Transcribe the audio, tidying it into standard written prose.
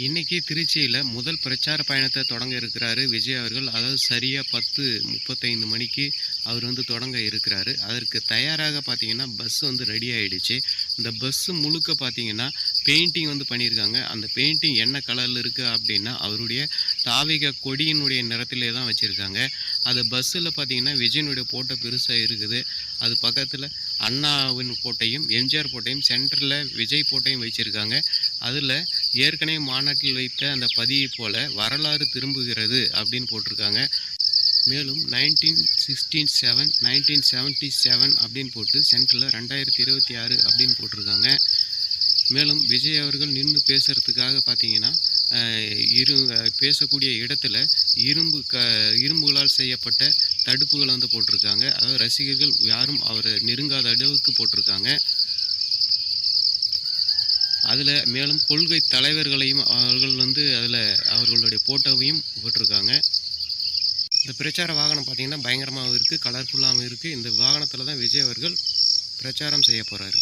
இன்னைக்கு திருச்சியில முதல் பிரச்சார பயணத்தை தொடங்க இருக்கிறாரு விஜய் அவர்கள். அதாவது சரியா 10:35 மணிக்கு அவர் தொடங்க இருக்கிறாரு. அதற்கு தயாராக பார்த்தீங்கன்னா, பஸ் ரெடி ஆயிடுச்சு. இந்த பஸ் முழுக்க பார்த்தீங்கன்னா, பெயிண்டிங் பண்ணியிருக்காங்க. அந்த பெயிண்டிங் என்ன கலர்ல இருக்கு அப்படின்னா, அவருடைய தாவேகா கொடியினுடைய நிறத்திலே தான் வச்சிருக்காங்க. அது பஸ்ஸில பார்த்தீங்கன்னா, விஜயனுடைய ஃபோட்டோ பெருசா இருக்குது. அது பக்கத்தில அண்ணாவின் ஃபோட்டோயும், எம்ஜிஆர் ஃபோட்டோயும், சென்டர்ல விஜய் ஃபோட்டோயும் வச்சிருக்காங்க. அதில ஏற்கனவே மாநாட்டில் வைத்த அந்த பதியை போல வரலாறு திரும்புகிறது அப்படின்னு போட்டிருக்காங்க. மேலும் 1967 1977 அப்படின்னு போட்டு சென்டரில் 2026 அப்படின்னு போட்டிருக்காங்க. மேலும் விஜய் அவர்கள் நின்று பேசுறதுக்காக பார்த்தீங்கன்னா, பேசக்கூடிய இடத்துல இரும்புகளால் செய்யப்பட்ட தடுப்புகளை போட்டிருக்காங்க. அதாவது ரசிகர்கள் யாரும் அவரை நெருங்காத அளவுக்கு போட்டிருக்காங்க. அதில் மேலும் கொள்கை தலைவர்களையும் அவர்கள் அதில் அவர்களுடைய ஃபோட்டோவையும் போட்டிருக்காங்க. இந்த பிரச்சார வாகனம் பார்த்திங்கன்னா பயங்கரமாகவும் இருக்குது, கலர்ஃபுல்லாகவும் இருக்குது. இந்த வாகனத்தில் தான் விஜய் அவர்கள் பிரச்சாரம் செய்ய போகிறாரு.